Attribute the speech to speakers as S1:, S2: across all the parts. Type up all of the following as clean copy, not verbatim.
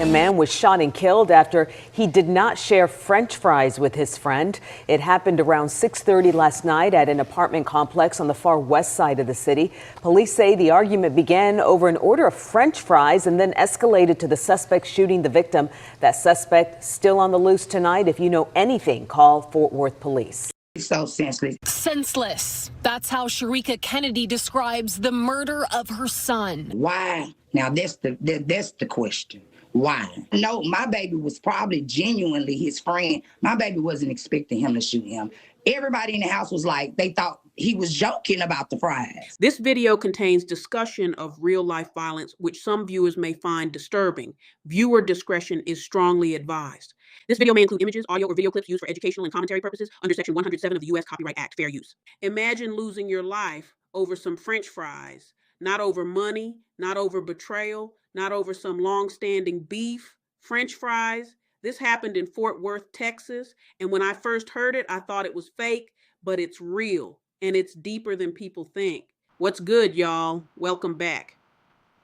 S1: A man was shot and killed after he did not share French fries with his friend. It happened around 6:30 last night at an apartment complex on the far west side of the city. Police say the argument began over an order of French fries and then escalated to the suspect shooting the victim. That suspect still on the loose tonight. If you know anything, call Fort Worth Police.
S2: So senseless.
S3: Senseless. That's how Sharika Kennedy describes the murder of her son.
S2: Why? Now that's the question. Why? No, my baby was probably genuinely his friend. My baby wasn't expecting him to shoot him. Everybody in the house was like, they thought he was joking about the fries.
S4: This video contains discussion of real-life violence, which some viewers may find disturbing. Viewer discretion is strongly advised. This video may include images, audio, or video clips used for educational and commentary purposes under Section 107 of the U.S. Copyright Act, fair use. Imagine losing your life over some French fries, not over money, not over betrayal, not over some long-standing beef. French fries. This happened in Fort Worth, Texas, and when I first heard it, I thought it was fake, but it's real, and it's deeper than people think. What's good, y'all? Welcome back.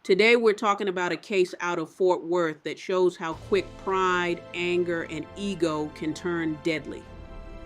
S4: Today, we're talking about a case out of Fort Worth that shows how quick pride, anger, and ego can turn deadly.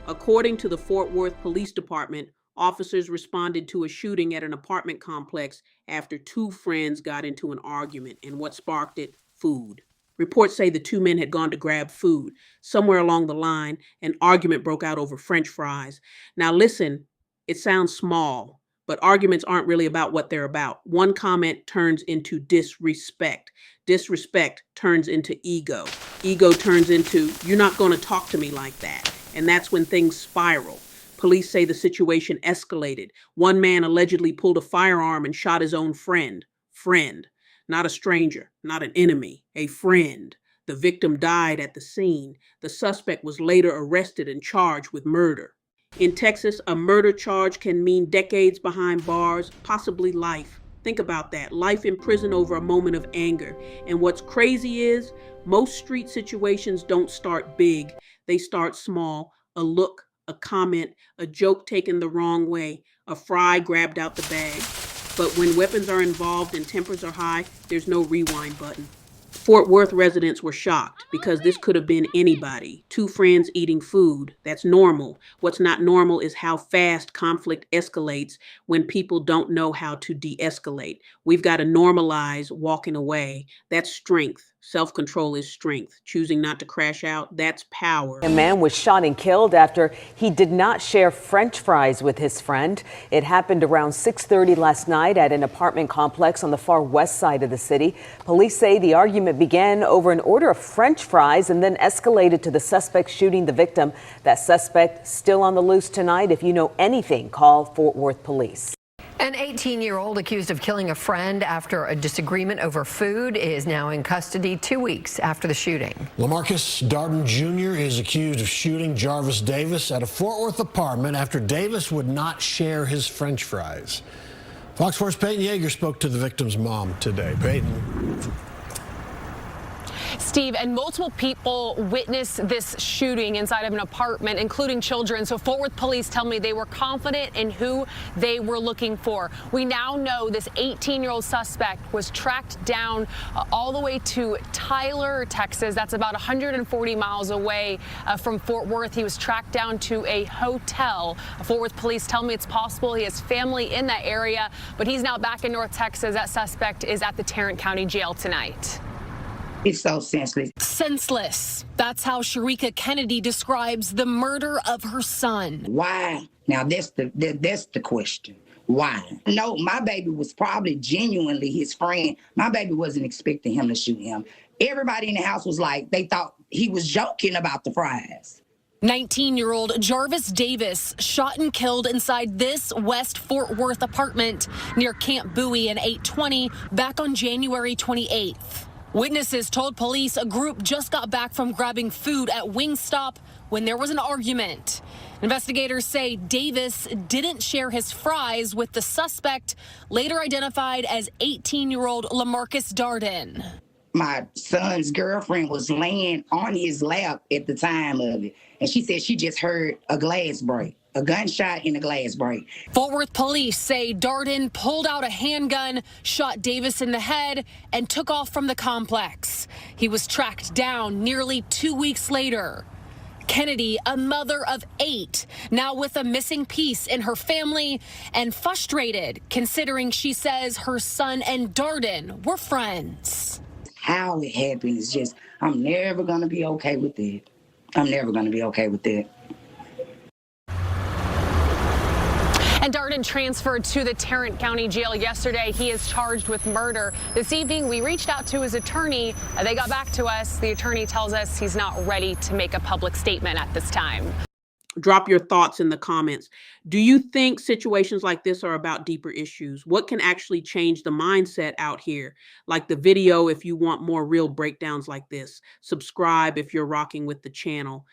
S4: According to the Fort Worth Police Department, officers responded to a shooting at an apartment complex after two friends got into an argument, and what sparked it? Food. Reports say the two men had gone to grab food. Somewhere along the line, an argument broke out over French fries. Now listen, it sounds small, but arguments aren't really about what they're about. One comment turns into disrespect. Disrespect turns into ego. Ego turns into, you're not going to talk to me like that. And that's when things spiral. Police say the situation escalated. One man allegedly pulled a firearm and shot his own friend. Friend. Not a stranger, not an enemy, a friend. The victim died at the scene. The suspect was later arrested and charged with murder. In Texas, a murder charge can mean decades behind bars, possibly life. Think about that. Life in prison over a moment of anger. And what's crazy is, most street situations don't start big. They start small. A look, a comment, a joke taken the wrong way, a fry grabbed out the bag. But when weapons are involved and tempers are high, there's no rewind button. Fort Worth residents were shocked because this could have been anybody. Two friends eating food. That's normal. What's not normal is how fast conflict escalates when people don't know how to de-escalate. We've got to normalize walking away. That's strength. Self-control is strength. Choosing not to crash out, that's power.
S1: A man was shot and killed after he did not share French fries with his friend. It happened around 6:30 last night at an apartment complex on the far west side of the city. Police say the argument began over an order of French fries and then escalated to the suspect shooting the victim. That suspect still on the loose tonight. If you know anything, call Fort Worth Police.
S5: An 18-year-old accused of killing a friend after a disagreement over food is now in custody 2 weeks after the shooting.
S6: LaMarcus Darden Jr. is accused of shooting Jarvis Davis at a Fort Worth apartment after Davis would not share his French fries. Fox 4's Peyton Yeager spoke to the victim's mom today. Peyton.
S3: Steve, and multiple people witnessed this shooting inside of an apartment, including children. So Fort Worth police tell me they were confident in who they were looking for. We now know this 18-year-old suspect was tracked down all the way to Tyler, Texas. That's about 140 miles away from Fort Worth. He was tracked down to a hotel. Fort Worth police tell me it's possible he has family in that area, but he's now back in North Texas. That suspect is at the Tarrant County Jail tonight.
S2: It's so senseless.
S3: Senseless. That's how Sharika Kennedy describes the murder of her son.
S2: Why? Now that's the question. Why? No, my baby was probably genuinely his friend. My baby wasn't expecting him to shoot him. Everybody in the house was like, they thought he was joking about the fries.
S3: 19-year-old Jarvis Davis shot and killed inside this West Fort Worth apartment near Camp Bowie in 820 back on January 28th. Witnesses told police a group just got back from grabbing food at Wingstop when there was an argument. Investigators say Davis didn't share his fries with the suspect, later identified as 18-year-old LaMarcus Darden.
S2: My son's girlfriend was laying on his lap at the time of it, and she said she just heard a glass break. A gunshot and a glass break.
S3: Fort Worth police say Darden pulled out a handgun, shot Davis in the head, and took off from the complex. He was tracked down nearly 2 weeks later. Kennedy, a mother of 8, now with a missing piece in her family and frustrated considering she says her son and Darden were friends.
S2: How it happened is just, I'm never going to be okay with it. I'm never going to be okay with it.
S3: And Darden transferred to the Tarrant County Jail yesterday. He is charged with murder. This evening, we reached out to his attorney. They got back to us. The attorney tells us he's not ready to make a public statement at this time.
S4: Drop your thoughts in the comments. Do you think situations like this are about deeper issues? What can actually change the mindset out here? Like the video if you want more real breakdowns like this. Subscribe if you're rocking with the channel.